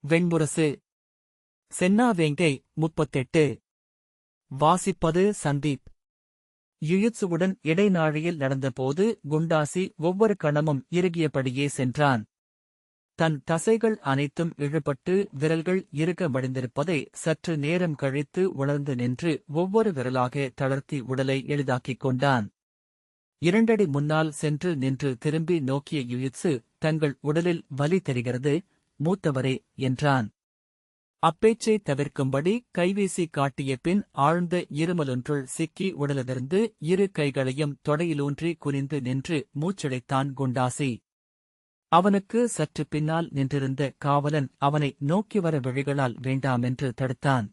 வெண்முரசு. சென்னாவேங்கை 38. வாசிப்பது சந்தீப். யுயுத்சுவுடன் இடைநாழியில் நடந்தபோது குண்டாசி ஒவ்வொரு கணமும் இறுகியபடியே சென்றான். தன் தசைகள் அனைத்தும் இழுபட்டு விரல்கள் இறுக மடிந்திருப்பதை சற்று நேரம் கழித்து உணர்ந்து நின்று ஒவ்வொரு விரலாக தளர்த்தி உடலை எளிதாக்கிக் கொண்டான். 2 அடி முன்னால் சென்று நின்று திரும்பி நோக்கிய யுயுத்சு, தங்கள் உடலில் வலி தெரிகிறது மூத்தவரே என்றான். அப்பேச்சை தவிர்க்கும்படி கைவீசி காட்டிய பின் ஆழ்ந்த இருமலொன்றுள் சிக்கி உடலிலிருந்து 2 கைகளையும் தொடையிலூன்றி குனிந்து நின்று மூச்சிழைத்தான் குண்டாசி. அவனுக்கு சற்று பின்னால் நின்றிருந்த காவலன் அவனை நோக்கி வர விழிகளால் வேண்டாமென்று தடுத்தான்.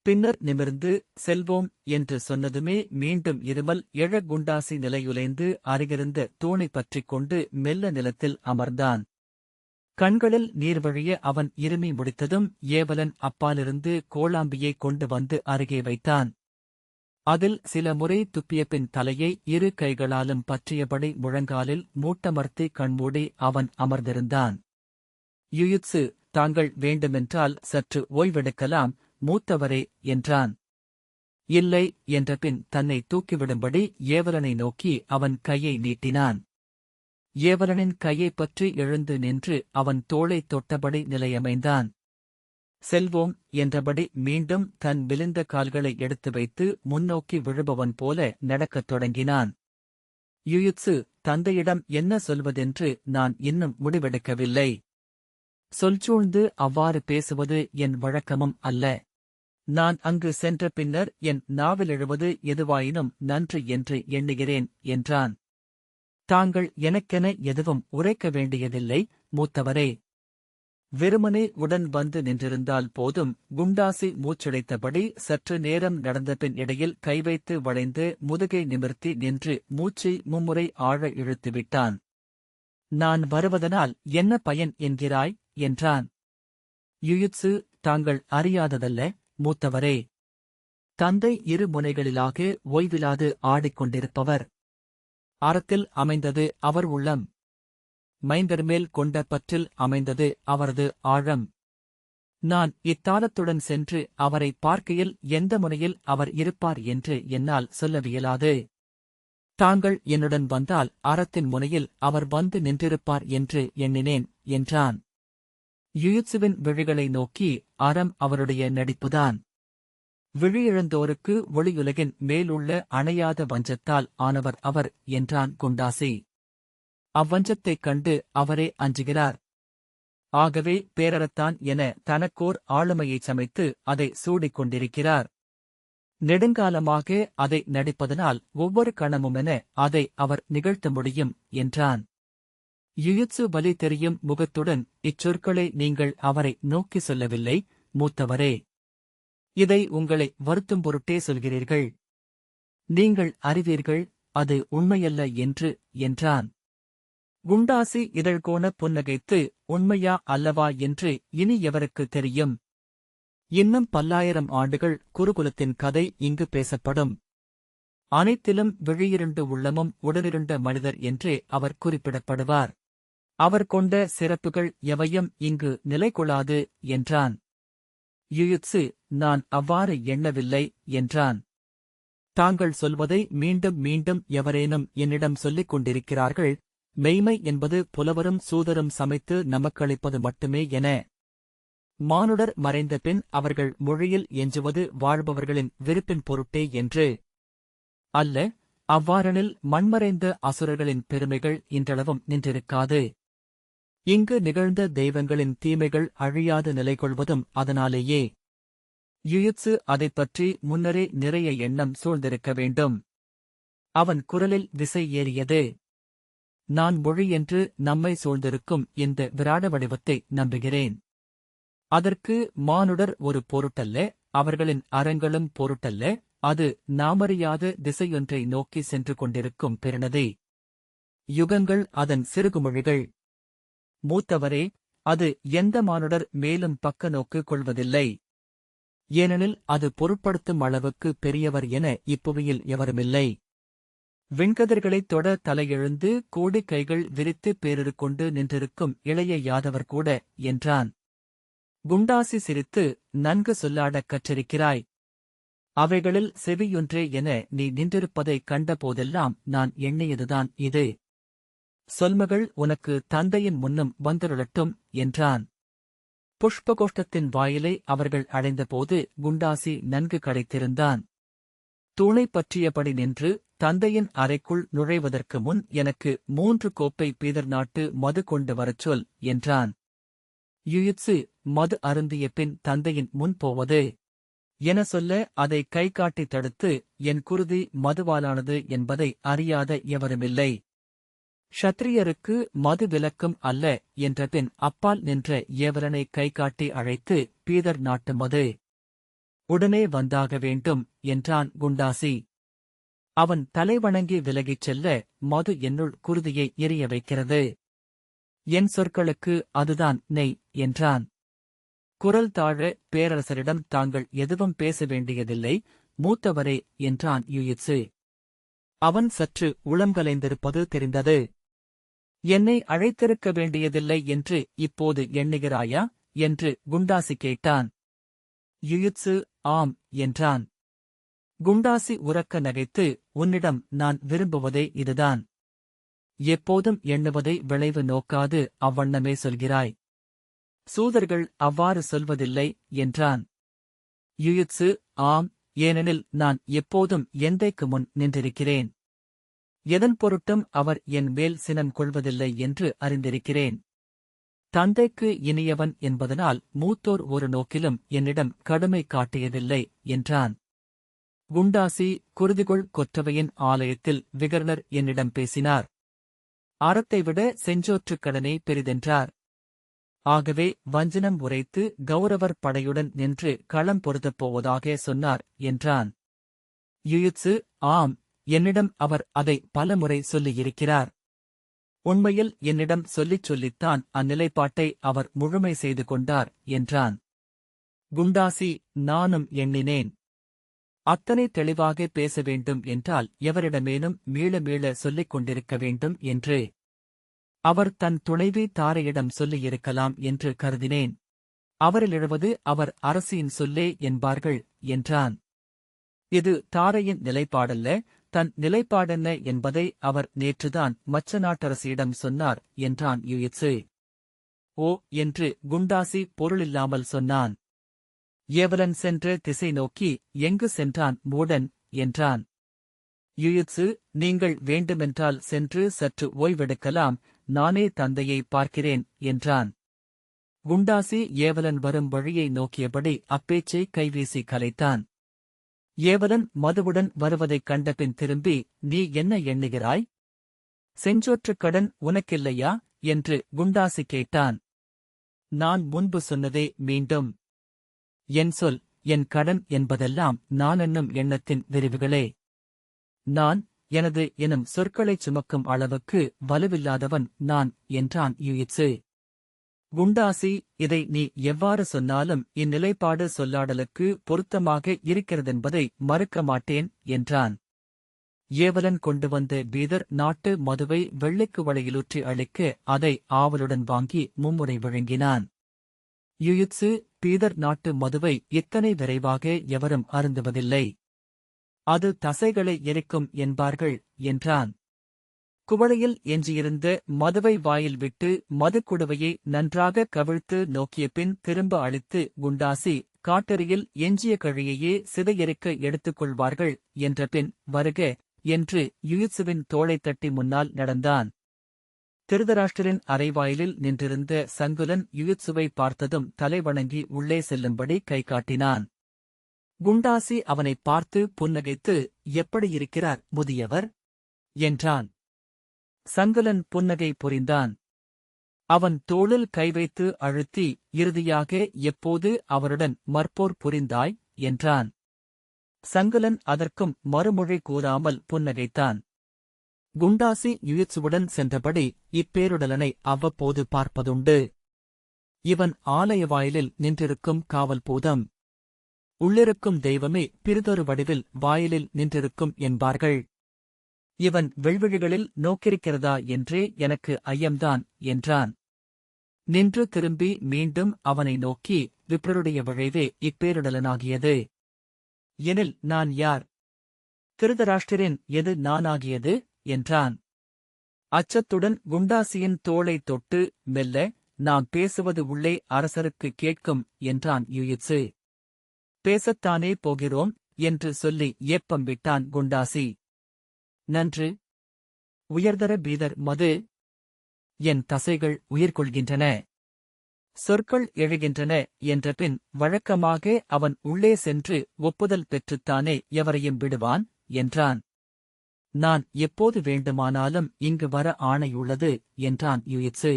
பின்னர் நிமிர்ந்து செல்வோம் என்று சொன்னதுமே மீண்டும் இருமல் எழ குண்டாசி நிலையுலைந்து அருகிருந்த தூணை பற்றிக் கொண்டு மெல்ல நிலத்தில் அமர்ந்தான். கண்களில் நீர் வழிய அவன் இருமி முடித்ததும் ஏவலன் அப்பாலிருந்து கோளாம்பியை கொண்டு வந்து அருகே வைத்தான். அதில் சில முறை துப்பிய பின் தலையை 2 கைகளாலும் பற்றியபடி முழங்காலில் மூட்டமர்த்தி கண்மூடி அவன் அமர்ந்திருந்தான். யுயுத்சு, தாங்கள் வேண்டுமென்றால் சற்று ஓய்வெடுக்கலாம் மூத்தவரே என்றான். இல்லை என்றபின் தன்னை தூக்கிவிடும்படி ஏவலனை நோக்கி அவன் கையை நீட்டினான். ஏவலனின் கையைப் பற்றி எழுந்து நின்று அவன் தோளைத் தொட்டபடி நிலையமைந்தான். செல்வோம் என்றபடி மீண்டும் தன் விழுந்த கால்களை எடுத்து வைத்து முன்னோக்கி விழுபவன் போல நடக்கத் தொடங்கினான். யுயுத்சு, தந்தையிடம் என்ன சொல்வதென்று நான் இன்னும் முடிவெடுக்கவில்லை. சொல்சூழ்ந்து அவ்வாறு பேசுவது என் வழக்கமும் அல்ல. நான் அங்கு சென்ற பின்னர் என் நாவிலெழுவது எதுவாயினும் நன்று என்று எண்ணுகிறேன் என்றான். தாங்கள் எனக்கென எதுவும் உரைக்க வேண்டியதில்லை மூத்தவரே. வெறுமனே உடன் வந்து நின்றிருந்தால் போதும். குண்டாசி மூச்சிழைத்தபடி சற்று நேரம் நடந்தபின் இடையில் கைவைத்து வளைந்து முதுகை நிமிர்த்தி நின்று மூச்சை மும்முறை ஆழ இழுத்துவிட்டான். நான் வருவதனால் என்ன பயன் என்கிறாய் என்றான். யுயுத்சு, தாங்கள் அறியாததல்ல மூத்தவரே. தந்தை 2 முனைகளிலாக ஓய்விலாது ஆடிக்கொண்டிருப்பவர். அறத்தில் அமைந்தது அவர் உள்ளம். மைந்தர்மேல் கொண்ட பற்றில் அமைந்தது அவரது ஆழம். நான் இத்தாலத்துடன் சென்று அவரை பார்க்கையில் எந்த முனையில் அவர் இருப்பார் என்று என்னால் சொல்லவியலாது. தாங்கள் என்னுடன் வந்தால் அறத்தின் முனையில் அவர் வந்து நின்றிருப்பார் என்று எண்ணினேன் என்றான். யுயுத்சுவின் விழிகளை நோக்கி, அறம் அவருடைய நடிப்புதான். விழியிழந்தோருக்கு ஒளியுலகின் மேலுள்ள அணையாத வஞ்சத்தால் ஆனவர் அவர் என்றான் குண்டாசி. அவ்வஞ்சத்தைக் கண்டு அவரே அஞ்சுகிறார். ஆகவே பேரறத்தான் என தனக்கோர் ஆளுமையைச் சமைத்து அதை சூடிக் கொண்டிருக்கிறார். நெடுங்காலமாக அதை நடிப்பதனால் ஒவ்வொரு கணமுமென அதை அவர் நிகழ்த்த முடியும் என்றான். யுயுத்சு வலி தெரியும் முகத்துடன், இச்சொற்களை நீங்கள் அவரை நோக்கி சொல்லவில்லை மூத்தவரே. இதை உங்களை வருத்தும் பொருட்டே சொல்கிறீர்கள். நீங்கள் அறிவீர்கள் அது உண்மையல்ல என்றான். குண்டாசி இதழ்கோண புன்னகைத்து, உண்மையா அல்லவா என்று இனி எவருக்கு தெரியும்? இன்னும் 1000 ஆண்டுகள் குருகுலத்தின் கதை இங்கு பேசப்படும். அனைத்திலும் விழியிருண்டு உள்ளமும் உடனிருண்ட மனிதர் என்றே அவர் குறிப்பிடப்படுவார். அவர் கொண்ட சிறப்புகள் எவையும் இங்கு நிலை கொள்ளாது என்றான். யுயுத்சு, நான் அவ்வாறு எண்ணவில்லை என்றான். தாங்கள் சொல்வதை மீண்டும் மீண்டும் எவரேனும் என்னிடம் சொல்லிக் கொண்டிருக்கிறார்கள். மெய்மை என்பது புலவரும் சூதரும் சமைத்து நமக்களிப்பது மட்டுமே என. மானுடர் மறைந்த பின் அவர்கள் மொழியில் எஞ்சுவது வாழ்பவர்களின் விருப்பின் பொருட்டே என்று. அல்ல, அவ்வாறெனில் மண்மறைந்த அசுரர்களின் பெருமைகள் இன்றளவும் நின்றிருக்காது. இங்கு நிகழ்ந்த தெய்வங்களின் தீமைகள் அழியாது நிலைகொள்வதும் அதனாலேயே. யுயுத்சு அதைப் பற்றி முன்னரே நிறைய எண்ணம் சூழ்ந்திருக்க வேண்டும். அவன் குரலில் விசை ஏறியது. நான் மொழி என்று நம்மை சூழ்ந்திருக்கும் இந்த விராட வடிவத்தை நம்புகிறேன். அதற்கு மானுடர் ஒரு பொருட்டல்ல, அவர்களின் அறங்களும் பொருட்டல்ல. அது நாமறியாத திசையொன்றை நோக்கி சென்று கொண்டிருக்கும் பெருநதி. யுகங்கள் அதன் சிறுகுமொழிகள். மூத்தவரே, அது எந்த மானுடர் மேலும் பக்க நோக்கு கொள்வதில்லை. ஏனெனில் அது பொருட்படுத்தும் அளவுக்கு பெரியவர் என இப்புவியில் எவருமில்லை. விண்கதிர்களைத் தொட தலையெழுந்து கோடி கைகள் விரித்து பேரிரு கொண்டு நின்றிருக்கும் இளைய யாதவர் கூட என்றான். குண்டாசி சிரித்து, நன்கு சொல்லாடக் கற்றிருக்கிறாய். அவைகளில் செவியொன்றே என நீ நின்றிருப்பதைக் கண்டபோதெல்லாம் நான் எண்ணியதுதான் இது. சொல்மகள் உனக்கு தந்தையின் முன்னும் வந்தருளட்டும் என்றான். புஷ்பகோஷ்டத்தின் வாயிலை அவர்கள் அடைந்தபோது குண்டாசி நன்கு களைத்திருந்தான். தூணை பற்றியபடி நின்று, தந்தையின் அறைக்குள் நுழைவதற்கு முன் எனக்கு 3 கோப்பை பீதர் நாட்டு மது கொண்டு வரச் சொல் என்றான். யுயுத்சு, மது அருந்திய பின் தந்தையின் முன் போவது என சொல்ல அதை கை காட்டி தடுத்து, என் குருதி மதுவாலானது என்பதை அறியாத எவருமில்லை. க்ஷத்திரியருக்கு மது விலக்கும் அல்ல என்றபின் அப்பால் நின்ற ஏவலனை கை காட்டி அழைத்து, பீதர் நாட்டு மது உடனே வந்தாக வேண்டும் என்றான் குண்டாசி. அவன் தலைவணங்கி விலகிச் செல்ல, மது என்னுள் குருதியை எரிய வைக்கிறது. என் சொற்களுக்கு அதுதான் நெய் என்றான். குரல் தாழ, பேரரசரிடம் தாங்கள் எதுவும் பேச வேண்டியதில்லை மூத்தவரே என்றான் யுயித்சு. அவன் சற்று உளங்கலைந்திருப்பது தெரிந்தது. என்னை அழைத்திருக்க வேண்டியதில்லை என்று இப்போது எண்ணுகிறாயா என்று குண்டாசி கேட்டான். யுயித்சு ஆம் என்றான். குண்டாசி உரக்க நகைத்து, உன்னிடம் நான் விரும்புவதே இதுதான். எப்போதும் எண்ணுவதை விளைவு நோக்காது அவ்வண்ணமே சொல்கிறாய். சூதர்கள் அவ்வாறு சொல்வதில்லை என்றான். யுயித்சு ஆம், ஏனெனில் நான் எப்போதும் எந்தைக்கு முன் நின்றிருக்கிறேன். எதன் பொருட்டும் அவர் என் மேல் சினம் கொள்வதில்லை என்று அறிந்திருக்கிறேன். தந்தைக்கு இனியவன் என்பதனால் மூத்தோர் ஒரு நோக்கிலும் என்னிடம் கடுமை காட்டியதில்லை என்றான். குண்டாசி, குருதிகொள் கொற்றவையின் ஆலயத்தில் விகர்ணர் என்னிடம் பேசினார். அறத்தைவிட செஞ்சோற்றுக் கடனே பெரிதென்றார். ஆகவே வஞ்சனம் உரைத்து கௌரவர் படையுடன் நின்று களம் பொருத்தப் போவதாக சொன்னார் என்றான். யுயித்சு ஆம், என்னிடம் அவர் அதை பலமுறை சொல்லியிருக்கிறார். உண்மையில் என்னிடம் சொல்லித்தான் அந்நிலைப்பாட்டை அவர் முழுமை செய்து கொண்டார் என்றான். குண்டாசி, நானும் எண்ணினேன். அத்தனை தெளிவாக பேச வேண்டும் என்றால் எவரிடமேனும் மீள மீள சொல்லிக் கொண்டிருக்க வேண்டும் என்று. அவர் தன் துணைவி தாரையிடம் சொல்லியிருக்கலாம் என்று கருதினேன். அவரில் அவர் அரசியின் சொல்லே என்பார்கள் என்றான். இது தாரையின் நிலைப்பாடல்ல, தன் நிலைப்பாடென்ன என்பதை அவர் நேற்றுதான் மச்ச நாட்டரசியிடம் சொன்னார் என்றான் யுயித்சு. ஓ என்று குண்டாசி பொருளில்லாமல் சொன்னான். ஏவலன் சென்ற திசை நோக்கி, எங்கு சென்றான் மூடன் என்றான். யுயித்சு, நீங்கள் வேண்டுமென்றால் சென்று சற்று ஓய்வெடுக்கலாம், நானே தந்தையை பார்க்கிறேன் என்றான். குண்டாசி ஏவலன் வரும் வழியை நோக்கியபடி அப்பேச்சை கைவீசி கலைத்தான். ஏவலன் மதுவுடன் வருவதைக் கண்டபின் திரும்பி, நீ என்ன எண்ணுகிறாய்? செஞ்சோற்றுக் கடன் உனக்கில்லையா என்று குண்டாசி கேட்டான். நான் முன்பு சொன்னதே மீண்டும். என் சொல், என் கடன் என்பதெல்லாம் நான் என்னும் எண்ணத்தின் விரிவுகளே. நான் எனது எனும் சொற்களைச் சுமக்கும் அளவுக்கு வலுவில்லாதவன் நான் என்றான் யுயித்சு. குண்டாசி, இதை நீ எவ்வாறு சொன்னாலும் இந்நிலைப்பாடு சொல்லாடலுக்கு பொருத்தமாக இருக்கிறதென்பதை மறுக்க மாட்டேன் என்றான். ஏவலன் கொண்டு வந்த பீதர் நாட்டு மதுவை வெள்ளைக்கு வளையிலுற்றி அளிக்க அதை ஆவலுடன் வாங்கி மும்முறை விழுங்கினான். யுயித்சு, பீதர் நாட்டு மதுவை இத்தனை விரைவாக எவரும் அருந்துவதில்லை. அது தசைகளை எரிக்கும் என்பார்கள் என்றான். குவளையில் எஞ்சியிருந்த மதுவை வாயில் விட்டு மதுக்குடுவையை நன்றாக கவிழ்த்து நோக்கிய பின் திரும்ப அளித்து, குண்டாசி, காட்டறியில் எஞ்சிய கழியையே சிதையெரிக்க எடுத்துக்கொள்வார்கள் என்ற பின் வருக என்று யுயித்சுவின் தோளைத் தட்டி முன்னால் நடந்தான். திருதராஷ்டிரின் அரைவாயிலில் நின்றிருந்த சங்குலன் யுயித்சுவை பார்த்ததும் தலைவணங்கி உள்ளே செல்லும்படி கை காட்டினான். குண்டாசி அவனைப் பார்த்து புன்னகைத்து, எப்படியிருக்கிறார் முதியவர் என்றான். சங்குலன் புன்னகை புரிந்தான். அவன் தோளில் கை வைத்து அழுத்தி, இறுதியாக எப்போது அவருடன் மற்போர் புரிந்தாய் என்றான். சங்குலன் அதற்கும் மறுமொழி கூறாமல் புன்னகைத்தான். குண்டாசி யுயித்சுவுடன் சென்றபடி இப்பேருடலனை அவ்வப்போது பார்ப்பதுண்டு. இவன் ஆலய வாயிலில் நின்றிருக்கும் காவல் பூதம். உள்ளிருக்கும் தெய்வமே பிறிதொரு வடிவில் வாயிலில் நின்றிருக்கும் என்பார்கள். இவன் வெள்விழிகளில் நோக்கிருக்கிறதா என்றே எனக்கு ஐயம்தான் என்றான். நின்று திரும்பி மீண்டும் அவனை நோக்கி, விப்ரருடைய விழைவே இப்பேரிடலனாகியது. எனில் நான் யார்? திருதராஷ்டிரன் எது நானாகியது? என்றான். அச்சத்துடன் குண்டாசியின் தோளைத் தொட்டு மெல்ல, நாம் பேசுவது உள்ளே அரசருக்கு கேட்கும் என்றான் யுயித்சு. பேசத்தானே போகிறோம் என்று சொல்லி ஏப்பம் விட்டான் குண்டாசி. நன்று. உயர்தர பீதர் மது. என் தசைகள் உயிர்கொள்கின்றன. சொற்கள் எழுகின்றன என்றபின் வழக்கமாக அவன் உள்ளே சென்று ஒப்புதல் பெற்றுத்தானே எவரையும் விடுவான் என்றான். நான் எப்போது வேண்டுமானாலும் இங்கு வர ஆணையுள்ளது என்றான் யுயித்சு.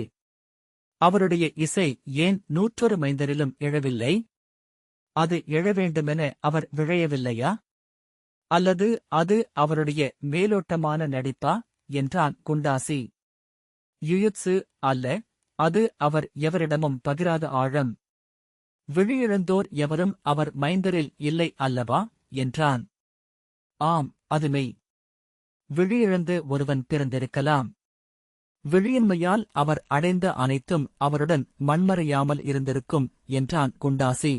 அவருடைய இசை ஏன் 101 மைந்தரிலும் எழவில்லை? அது எழவேண்டுமென அவர் விழையவில்லையா? அல்லது அது அவருடைய மேலோட்டமான நடிப்பா? என்றான் குண்டாசி. யுயித்சு, அல்ல, அது அவர் எவரிடமும் பகிராத ஆழம். விழியிழந்தோர் எவரும் அவர் மைந்தரில் இல்லை அல்லவா? என்றான். ஆம், அது மெய். விழியிழந்து ஒருவன் பிறந்திருக்கலாம். விழியின்மையால் அவர் அடைந்த அனைத்தும் அவருடன் மண்மறையாமல் இருந்திருக்கும் என்றான் குண்டாசி.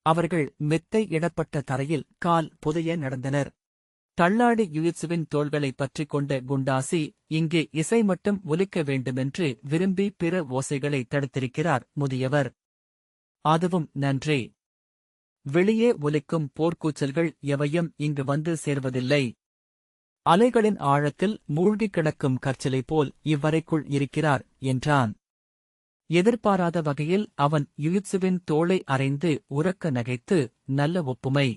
அவர்கள் மெத்தை இடப்பட்ட தரையில் கால் புதைய நடந்தனர். தள்ளாடி யுயித்சுவின் தோள்களைப் பற்றிக் கொண்ட குண்டாசி, இங்கே இசை மட்டும் ஒலிக்க வேண்டுமென்று விரும்பி பிற ஓசைகளை தடுத்திருக்கிறார் முதியவர். அதுவும் நன்றே. வெளியே ஒலிக்கும் போர்க்கூச்சல்கள் எவையும் இங்கு வந்து சேர்வதில்லை. அலைகளின் ஆழத்தில் மூழ்கிக் கிடக்கும் கற்சிலை போல் இவ்வறைக்குள் இருக்கிறார் என்றான். எதிர்பாராத வகையில் அவன் யுயித்சுவின் தோளை அறைந்து உரக்க நகைத்து, நல்ல ஒப்புமை.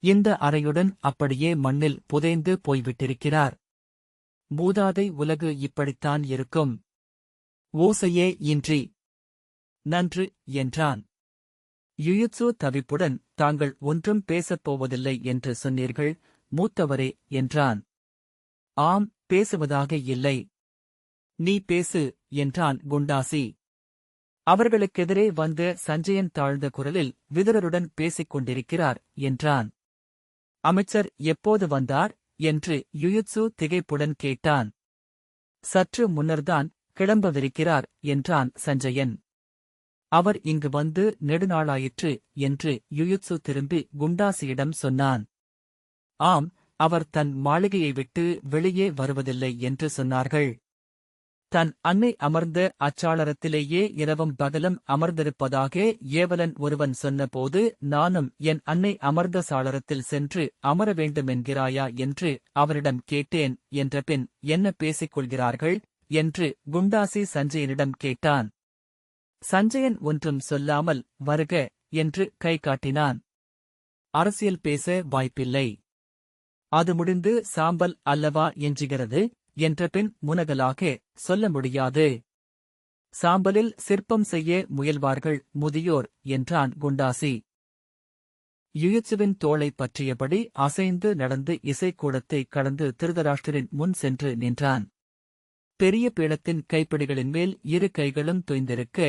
இந்த அறையுடன் அப்படியே மண்ணில் புதைந்து போய்விட்டிருக்கிறார். மூதாதை உலகு இப்படித்தான் இருக்கும். ஓசையே இன்றி. நன்று என்றான். யுயித்சு தவிப்புடன், தாங்கள் ஒன்றும் பேசப் போவதில்லை என்று சொன்னீர்கள் மூத்தவரே என்றான். ஆம், பேசுவதாக இல்லை. நீ பேசு என்றான் குண்டாசி. அவர்களுக்கெதிரே வந்த சஞ்சயன் தாழ்ந்த குரலில் விதுரருடன் பேசிக் கொண்டிருக்கிறார் என்றான். அமைச்சர் எப்போது வந்தார் என்று யுயித்சு திகைப்புடன் கேட்டான். சற்று முன்னர்தான் கிளம்பவிருக்கிறார் என்றான் சஞ்சயன். அவர் இங்கு வந்து நெடுநாளாயிற்று என்று யுயித்சு திரும்பி குண்டாசியிடம் சொன்னான். ஆம், அவர் தன் மாளிகையை விட்டு வெளியே வருவதில்லை என்று சொன்னார்கள். தன் அன்னை அமர்ந்த அச்சாளரத்திலேயே இரவும் பகலும் அமர்ந்திருப்பதாக ஏவலன் ஒருவன் சொன்னபோது, நானும் என் அன்னை அமர்ந்த சாளரத்தில் சென்று அமர வேண்டுமென்கிறாயா என்று அவரிடம் கேட்டேன் என்றபின் என்ன பேசிக் கொள்கிறார்கள் என்று குண்டாசி சஞ்சயனிடம் கேட்டான். சஞ்சயன் ஒன்றும் சொல்லாமல் வருக என்று கை காட்டினான். அரசியல் பேச வாய்ப்பில்லை. அது முடிந்து சாம்பல் அல்லவா எஞ்சுகிறது என்றபின் முனகலாக சொல்ல முடியாது. சாம்பலில் சிற்பம் செய்ய முயல்வார்கள் முதியோர் என்றான் குண்டாசி. யுயித்சுவின் தோளைப் பற்றியபடி அசைந்து நடந்து இசைக்கூடத்தை கடந்து திருதராஷ்டிரன் முன் சென்று நின்றான். பெரிய பீடத்தின் கைப்பிடிகளின் மேல் இரு கைகளும் தொய்ந்திருக்க,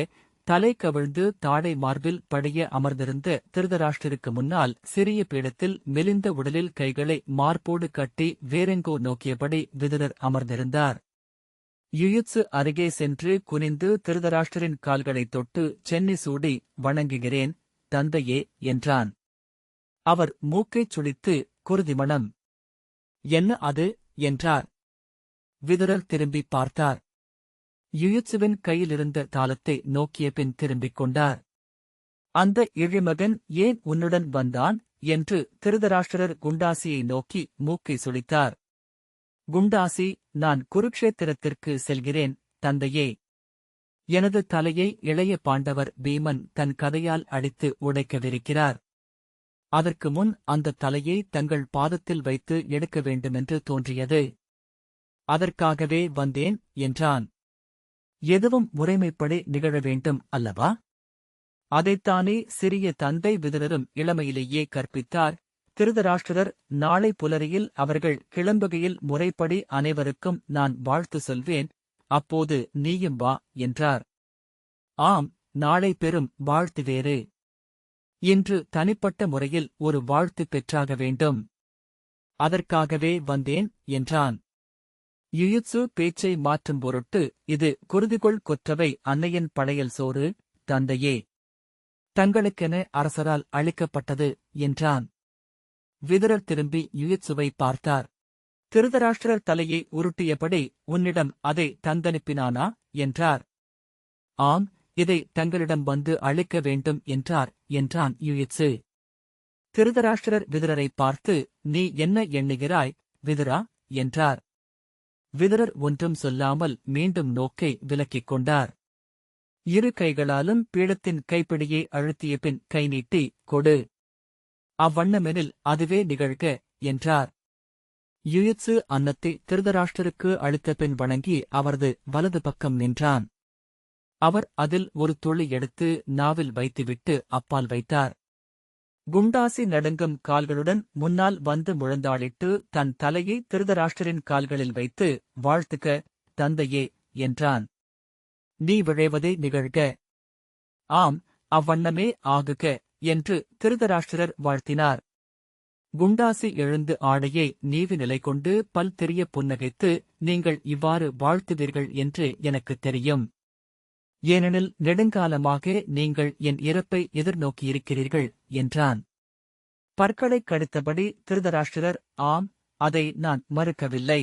தலை கவிழ்ந்து தாடை மார்பில் படிய அமர்ந்திருந்த திருதராஷ்டிருக்கு முன்னால் சிறிய பீடத்தில் மெலிந்த உடலில் கைகளை மார்போடு கட்டி வேறெங்கோ நோக்கியபடி விதுரர் அமர்ந்திருந்தார். யுயித்சு அருகே சென்று குனிந்து திருதராஷ்டிரின் கால்களைத் தொட்டு சென்னி சூடி வணங்குகிறேன் தந்தையே என்றான். அவர் மூக்கைச் சுளித்து, குருதிமணம். என்ன அது என்றார். விதுரர் திரும்பிப் பார்த்தார். யுயித்சுவின் கையிலிருந்த தாளத்தை நோக்கிய பின் திரும்பிக் கொண்டார். அந்த இழிமகன் ஏன் உன்னுடன் வந்தான் என்று திருதராஷ்டிரர் குண்டாசியை நோக்கி மூக்கை சுளித்தார். குண்டாசி, நான் குருக்ஷேத்திரத்திற்கு செல்கிறேன் தந்தையே. எனது தலையை இளைய பாண்டவர் பீமன் தன் கதையால் அடித்து உடைக்கவிருக்கிறார். அதற்கு முன் அந்த தலையை தங்கள் பாதத்தில் வைத்து எடுக்க வேண்டுமென்று தோன்றியது. அதற்காகவே வந்தேன் என்றான். எதுவும் முறைமைப்படி நிகழ வேண்டும் அல்லவா? அதைத்தானே சிறிய தந்தை விதுரரும் இளமையிலேயே கற்பித்தார். திருதராஷ்டிரர் நாளை புலரியில் அவர்கள் கிளம்புகையில் முறைப்படி அனைவருக்கும் நான் வாழ்த்து சொல்வேன், அப்போது நீயும் வா என்றார். ஆம், நாளை பெரும் வாழ்த்து வேறு. இன்று தனிப்பட்ட முறையில் ஒரு வாழ்த்து பெற்றாக வேண்டும். அதற்காகவே வந்தேன் என்றான். யுயுத்சு பேச்சை மாற்றும் பொருட்டு, இது குருதிகொள் கொற்றவை அன்னையின் பழையல் சோறு, தந்தையே. தங்களுக்கென அரசரால் அளிக்கப்பட்டது, என்றான். விதுரர் திரும்பி யுயுத்சுவை பார்த்தார். திருதராஷ்டிரர் தலையை உருட்டியபடி, உன்னிடம் அதை தந்தனுப்பினானா, என்றார். ஆம், இதை தங்களிடம் வந்து அளிக்க வேண்டும் என்றான் யுயுத்சு. திருதராஷ்டிரர் விதுரரை பார்த்து, நீ என்ன எண்ணுகிறாய், விதுரா, என்றார். விதுரர் ஒன்றும் சொல்லாமல் மீண்டும் நோக்கை விலக்கிக் கொண்டார். இரு கைகளாலும் பீடத்தின் கைப்பிடியை அழுத்திய பின் கை நீட்டி, கொடு. அவ்வண்ணமெனில் அதுவே நிகழ்க, என்றார். யுயுத்சு அன்னத்தை திருதராஷ்டிரருக்கு அளித்த பின் வணங்கி அவரது வலது பக்கம் நின்றான். அவர் அதில் ஒரு துளி எடுத்து நாவில் வைத்துவிட்டு அப்பால் வைத்தார். குண்டாசி நடுங்கும் கால்களுடன் முன்னால் வந்து முழந்தாளிட்டு தன் தலையை திருதராஷ்டிரின் கால்களில் வைத்து, வாழ்த்துக, தந்தையே, என்றான். நீ விழைவதே நிகழ்க. ஆம், அவ்வண்ணமே ஆகுக, என்று திருதராஷ்டிரர் வாழ்த்தினார். குண்டாசி எழுந்து ஆடையை நீவி நிலை கொண்டு பல் தெரிய புன்னகைத்து, நீங்கள் இவ்வாறு வாழ்த்துவீர்கள் என்று எனக்குத் தெரியும். ஏனெனில் நெடுங்காலமாக நீங்கள் என் இறப்பை எதிர்நோக்கியிருக்கிறீர்கள், என்றான். பற்களைக் கடித்தபடி திருதராஷ்டிரர், ஆம், அதை நான் மறுக்கவில்லை.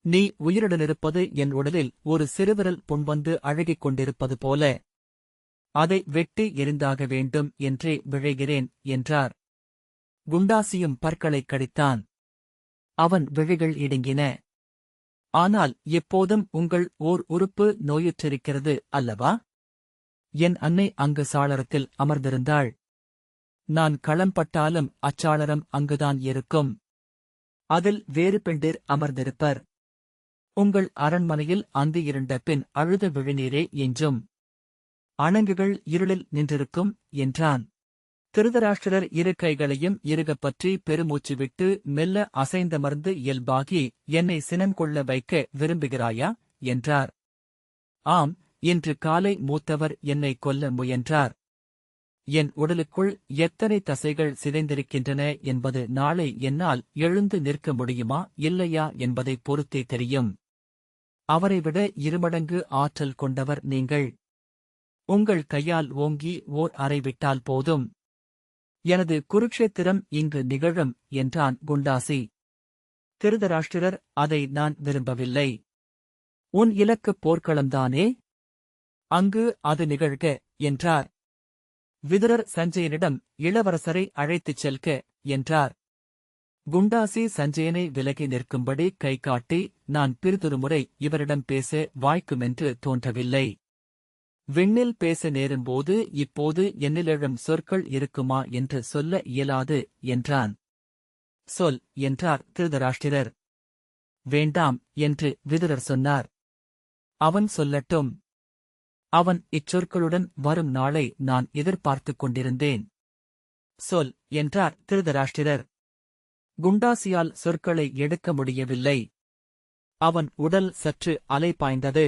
நீ உயிருடனிருப்பது என் உடலில் ஒரு சிறுவிரல் புண்வந்து அழுகிக் கொண்டிருப்பது போல. அதை வெட்டி எரிந்தாக வேண்டும் என்றே விழைகிறேன், என்றார். குண்டாசியும் பற்களைக் கடித்தான். அவன் விழிகள் இடுங்கின. ஆனால் எப்போதும் உங்கள் ஓர் உறுப்பு நோயுற்றிருக்கிறது அல்லவா? என் அன்னை அங்கு சாளரத்தில் அமர்ந்திருந்தாள். நான் களம்பட்டாலும் அச்சாளரம் அங்குதான் இருக்கும். அதில் வேறு பெண்டிர் அமர்ந்திருப்பர். உங்கள் அரண்மனையில் அந்தி இருண்ட பின் அழுத விழிநீரே எஞ்சும். அணங்குகள் இருளில் நின்றிருக்கும், என்றான். திருதராஷ்டிரர் இரு கைகளையும் இறுகப் பற்றி பெருமூச்சு விட்டு மெல்ல அசைந்தமர்ந்து இயல்பாகி, என்னை சினங்கொள்ள வைக்க விரும்புகிறாயா, என்றார். ஆம், இன்று காலை மூத்தவர் என்னை கொல்ல முயன்றார். என் உடலுக்குள் எத்தனை தசைகள் சிதைந்திருக்கின்றன என்பது நாளை என்னால் எழுந்து நிற்க முடியுமா இல்லையா என்பதைப் பொறுத்தே தெரியும். அவரைவிட இருமடங்கு ஆற்றல் கொண்டவர் நீங்கள். உங்கள் கையால் ஓங்கி ஓர் அறை விட்டால் போதும். எனது குருக்ஷேத்திரம் இங்கு நிகழும், என்றான் குண்டாசி. திருதராஷ்டிரர், அதை நான் விரும்பவில்லை. உன் இலக்கு போர்க்களம்தானே? அங்கு அது நிகழ்க, என்றார். விதுரர் சஞ்சயனிடம், இளவரசரை அழைத்துச் செல்க, என்றார். குண்டாசி சஞ்சயனை விலகி நிற்கும்படி கை காட்டி, நான் பிறிதொருமுறை இவரிடம் பேச வாய்க்குமென்று தோன்றவில்லை. விண்ணில் பேச நேரும்போது இப்போது என்னிலெழும் சொற்கள் இருக்குமா என்று சொல்ல இயலாது, என்றான். சொல், என்றார் திருதராஷ்டிரர். வேண்டாம், என்று விதுரர் சொன்னார். அவன் சொல்லட்டும். அவன் இச்சொற்களுடன் வரும் நாளை நான் எதிர்பார்த்துக் கொண்டிருந்தேன். சொல், என்றார் திருதராஷ்டிரர். குண்டாசியால் சொற்களை எடுக்க முடியவில்லை. அவன் உடல் சற்று அலைபாய்ந்தது.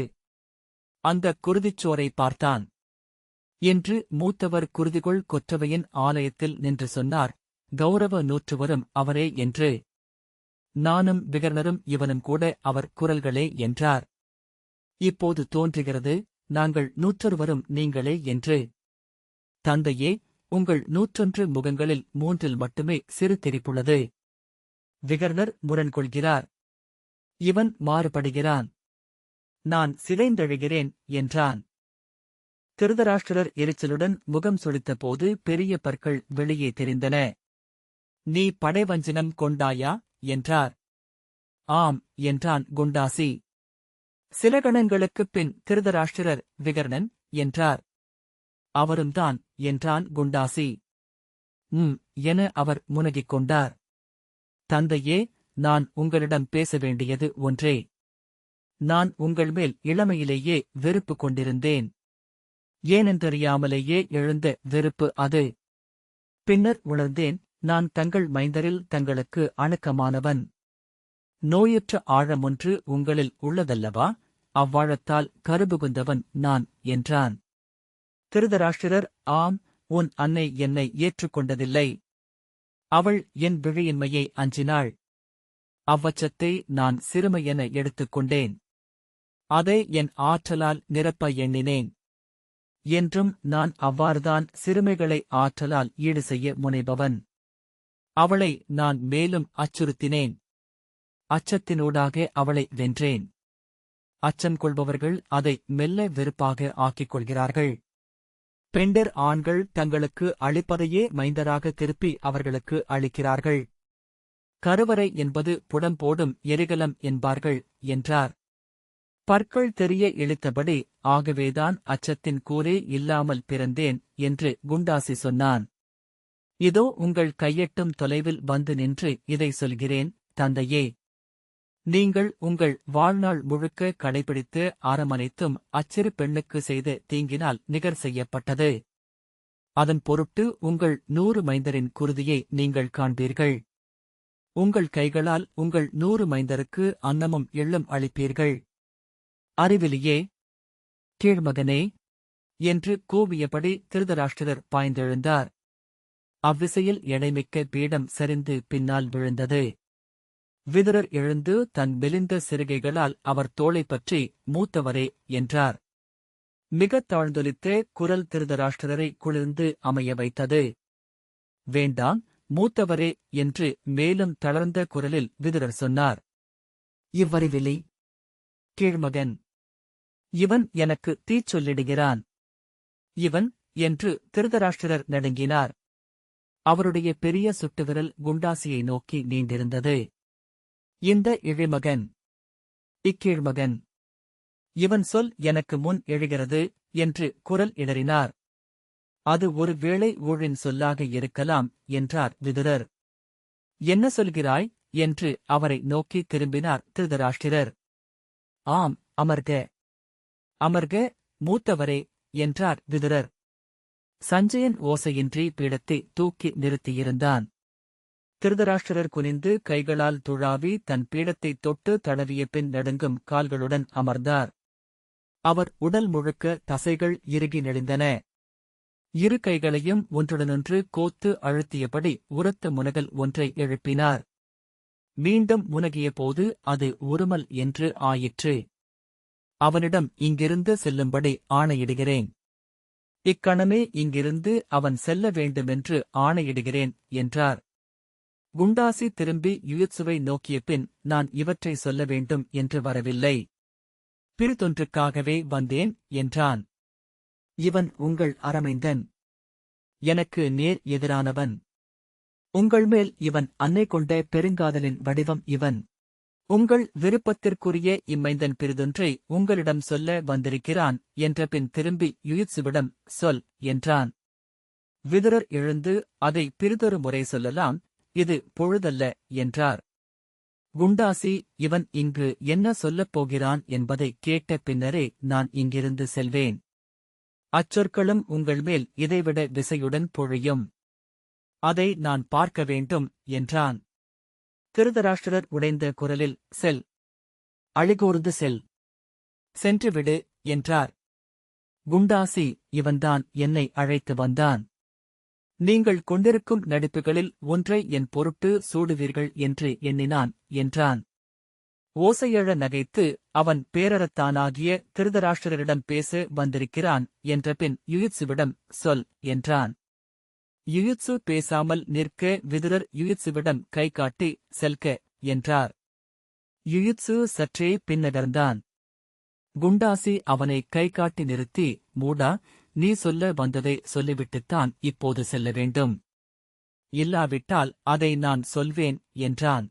அந்தக் குருதிச்சோரை பார்த்தான். என்று மூத்தவர் குருதிகொள் கொற்றவையின் ஆலயத்தில் நின்று சொன்னார், கௌரவ நூற்றுவரும் அவரே என்று. நானும் விகர்ணரும் இவனும் கூட அவர் குரல்களே, என்றார். இப்போது தோன்றுகிறது, நாங்கள் 101 நீங்களே என்று. தந்தையே, உங்கள் 101 முகங்களில் 3 மட்டுமே சிறு தெரிப்புள்ளது. விகர்ணர் முரண்கொள்கிறார். இவன் மாறுபடுகிறான். நான் சிதைந்தழுகிறேன், என்றான். திருதராஷ்டிரர் எரிச்சலுடன் முகம் சுளித்தபோது பெரிய பற்கள் வெளியே தெரிந்தன. நீ படைவஞ்சனம் கொண்டாயா, என்றார். ஆம், என்றான் குண்டாசி. சில கணங்களுக்குப் பின் திருதராஷ்டிரர், விகர்ணன், என்றார். அவரும்தான், என்றான் குண்டாசி. என அவர் முனகிக் கொண்டார். தந்தையே, நான் உங்களிடம் பேச வேண்டியது ஒன்றே. நான் உங்கள் மேல் இளமையிலேயே வெறுப்பு கொண்டிருந்தேன். ஏனென்றறியாமலேயே எழுந்த வெறுப்பு அது. பின்னர் உணர்ந்தேன், நான் தங்கள் மைந்தரில் தங்களுக்கு அணுக்கமானவன். நோயுற்ற ஆழமொன்று உங்களில் உள்ளதல்லவா, அவ்வாழத்தால் கருபுகுந்தவன் நான், என்றான். திருதராஷ்டிரர், ஆம், உன் அன்னை என்னை ஏற்றுக்கொண்டதில்லை. அவள் என் விழியின்மையை அஞ்சினாள். அவ்வச்சத்தை நான் சிறுமையென எடுத்துக்கொண்டேன். அதை என் ஆற்றலால் நிரப்ப எண்ணினேன். என்றும் நான் அவ்வாறுதான் சிறுமைகளை ஆற்றலால் ஈடு செய்ய முனைபவன். அவளை நான் மேலும் அச்சுறுத்தினேன். அச்சத்தினூடாக அவளை வென்றேன். அச்சம் கொள்பவர்கள் அதை மெல்ல வெறுப்பாக ஆக்கிக் கொள்கிறார்கள். பெண்டர் ஆண்கள் தங்களுக்கு அளிப்பதையே மைந்தராக திருப்பி அவர்களுக்கு அளிக்கிறார்கள். கருவறை என்பது புடம்போடும் எரிகலம் என்பார்கள் என்றார். பற்கள் தெரிய இழுத்தபடி ஆகவேதான் அச்சத்தின் கூரே இல்லாமல் பிறந்தேன் என்று குண்டாசி சொன்னான். இதோ உங்கள் கையெட்டும் தொலைவில் வந்து நின்று இதை சொல்கிறேன், தந்தையே. நீங்கள் உங்கள் வாழ்நாள் முழுக்க கடைபிடித்து அரமனைத்தும் அச்சிறு பெண்ணுக்கு செய்த தீங்கினால் நிகர் செய்யப்பட்டது. அதன் பொருட்டு உங்கள் 100 மைந்தரின் குருதியை நீங்கள் காண்பீர்கள். உங்கள் கைகளால் உங்கள் 100 மைந்தருக்கு அன்னமும் எள்ளும் அளிப்பீர்கள். அறிவிலியே, கீழ்மகனே என்று கூவியபடி திருதராஷ்டிரர் பாய்ந்தெழுந்தார். அவ்விசையில் எடைமிக்க பீடம் சரிந்து பின்னால் விழுந்தது. விதுரர் எழுந்து தன் மெலிந்த சிறுகைகளால் அவர் தோளைப் பற்றி, மூத்தவரே என்றார். மிகத் தாழ்ந்தொலித்த குரல் திருதராஷ்டிரரை குளிர்ந்து அமைய வைத்தது. வேண்டாம், மூத்தவரே என்று மேலும் தளர்ந்த குரலில் விதுரர் சொன்னார். இவ்வறிவிலி, கீழ்மகன். இவன் எனக்கு தீச்சொல்லிடுகிறான். இவன் என்று திருதராஷ்டிரர் நடுங்கினார். அவருடைய பெரிய சுட்டுவிரல் குண்டாசியை நோக்கி நீண்டிருந்தது. இந்த இழிமகன், இக்கீழ்மகன், இவன் சொல் எனக்கு முன் எழுகிறது என்று குரல் இடறினார். அது ஒரு வேளை ஊழின் சொல்லாக இருக்கலாம் என்றார் விதுரர். என்ன சொல்கிறாய் என்று அவரை நோக்கி திரும்பினார் திருதராஷ்டிரர். ஆம், அமர்க, அமர்க, மூத்தவரே என்றார் விதுரர். சஞ்சயன் ஓசையின்றி பீடத்தை தூக்கி நிறுத்தியிருந்தான். திருதராஷ்டிரர் குனிந்து கைகளால் துழாவி தன் பீடத்தைத் தொட்டு தடவிய பின் நடுங்கும் கால்களுடன் அமர்ந்தார். அவர் உடல் முழுக்க தசைகள் இறுகி நெளிந்தன. இரு கைகளையும் ஒன்றுடனொன்று கோத்து அழுத்தியபடி உரத்த முனகல் ஒன்றை எழுப்பினார். மீண்டும் முனகியபோது அது உருமல் என்று ஆயிற்று. அவனிடம் இங்கிருந்து செல்லும்படி ஆணையிடுகிறேன். இக்கணமே இங்கிருந்து அவன் செல்ல வேண்டுமென்று ஆணையிடுகிறேன் என்றார். குண்டாசி திரும்பி யுயுத்சுவை நோக்கிய பின், நான் இவற்றை சொல்ல வேண்டும் என்று வரவில்லை. பிறிதொன்றுக்காகவே வந்தேன் என்றான். இவன் உங்கள் அரமைந்தன். எனக்கு நேர் எதிரானவன். உங்கள் மேல் இவன் அன்னை கொண்ட பெருங்காதலின் வடிவம் இவன். உங்கள் விருப்பத்திற்குரிய இம்மைந்தன் பிறிதொன்றை உங்களிடம் சொல்ல வந்திருக்கிறான் என்ற பின் திரும்பி யுயுத்சுவிடம் சொல் என்றான். விதுரர் எழுந்து அதை பிறிதொரு முறை சொல்லலாம், இது பொழுதல்ல என்றார். குண்டாசி, இவன் இங்கு என்ன சொல்லப் போகிறான் என்பதை கேட்ட பின்னரே நான் இங்கிருந்து செல்வேன். அச்சொற்களும் உங்கள் மேல் இதைவிட விசையுடன் பொழியும். அதை நான் பார்க்க வேண்டும் என்றான். திருதராஷ்டிரர் உடைந்த குரலில், செல், அழிகூர்ந்து செல், சென்றுவிடு என்றார். குண்டாசி, இவன்தான் என்னை அழைத்து வந்தான். நீங்கள் கொண்டிருக்கும் நடிப்புகளில் ஒன்றை என் பொருட்டு சூடுவீர்கள் என்று எண்ணினான் என்றான். ஓசையழ நகைத்து அவன் பேரறத்தானாகிய திருதராஷ்டிரரிடம் பேச வந்திருக்கிறான் என்ற பின் யுயுத்சுவிடம் சொல் என்றான். யுயுத்சு பேசாமல் நிற்க விதுரர் யுயுத்சுவிடம் கை காட்டி செல்க என்றார். யுயுத்சு சற்றே பின்னகர்ந்தான். குண்டாசி அவனை கை காட்டி நிறுத்தி, மூடா, நீ சொல்ல வந்ததை சொல்லிவிட்டுத்தான் இப்போது செல்ல வேண்டும். இல்லாவிட்டால் அதை நான் சொல்வேன் என்றான்.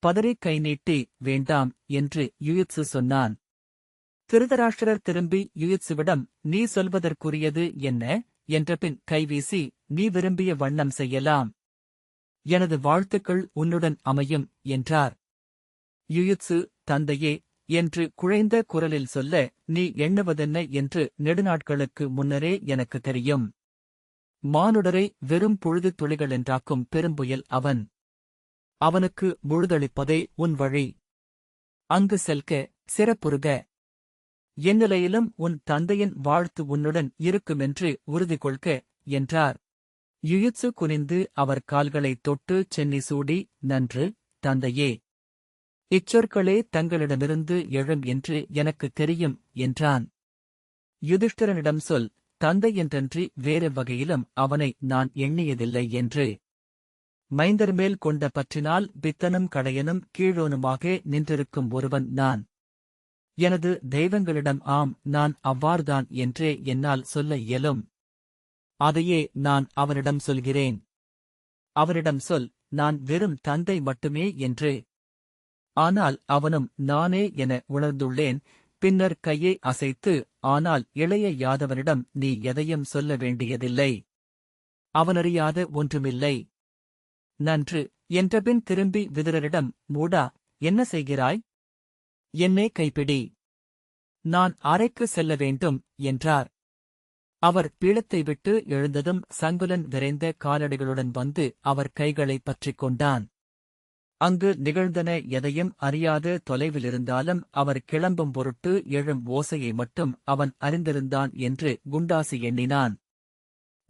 பதறி கை நீட்டி, வேண்டாம் என்று யுயுத்சு சொன்னான். திருதராஷ்டிரர் திரும்பி யுயுத்சுவிடம், நீ சொல்வதற்குரியது என்ன என்ற பின் கைவீசி, நீ விரும்பிய வண்ணம் செய்யலாம். எனது வாழ்த்துக்கள் உன்னுடன் அமையும் என்றார். யுயுத்சு, தந்தையே என்று குழைந்த குரலில் சொல்ல, நீ எண்ணுவதென்ன என்று நெடுநாட்களுக்கு முன்னரே எனக்கு தெரியும். மானுடரை வெறும் புழுது துளிகளென்றாக்கும் பெரும்புயல் அவன். அவனுக்கு முழுதளிப்பதே உன் வழி. அங்கு செல்க, சிறப்புறுக. எந்நிலையிலும் உன் தந்தையின் வாழ்த்து உன்னுடன் இருக்குமென்று உறுதி கொள்க என்றார். யுயுத்சு குனிந்து அவர் கால்களைத் தொட்டு சென்னி சூடி, நன்று, தந்தையே இச்சொற்களே தங்களிடமிருந்து எழும் என்று எனக்குத் தெரியும் என்றான். யுதிஷ்டிரனிடம் சொல், தந்தை என்றன்றி வேறு வகையிலும் அவனை நான் எண்ணியதில்லை என்று. மைந்தர்மேல் கொண்ட பற்றினால் பித்தனும் கடையனும் கீழோனுமாக நின்றிருக்கும் ஒருவன் நான். எனது தெய்வங்களிடம் ஆம், நான் அவ்வாறுதான் என்றே என்னால் சொல்ல இயலும். அதையே நான் அவனிடம் சொல்கிறேன். அவனிடம் சொல், நான் வெறும் தந்தை மட்டுமே என்று. ஆனால் அவனும் நானே என உணர்ந்துள்ளேன். பின்னர் கையை அசைத்து, ஆனால் இளைய யாதவனிடம் நீ எதையும் சொல்ல வேண்டியதில்லை. அவனறியாத ஒன்றுமில்லை. நன்று என்றபின் திரும்பி விதுரரிடம், மூடா, என்ன செய்கிறாய்? என்னே கைப்பிடி. நான் அறைக்கு செல்ல வேண்டும் என்றார். அவர் பீடத்தை விட்டு எழுந்ததும் சங்குலன் விரைந்த காலடிகளுடன் வந்து அவர் கைகளைப் பற்றிக் கொண்டான். அங்கு நிகழ்ந்தன எதையும் அறியாத தொலைவிலிருந்தாலும் அவர் கிளம்பும் பொருட்டு எழும் ஓசையை மட்டும் அவன் அறிந்திருந்தான் என்று குண்டாசி எண்ணினான்.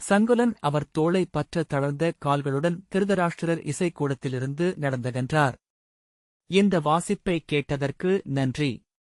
சங்குலன் அவர் தோளை பற்ற தளர்ந்த கால்களுடன் திருதராஷ்டிரர் இசைக்கூடத்திலிருந்து நடந்தகன்றார். இந்த வாசிப்பை கேட்டதற்கு நன்றி.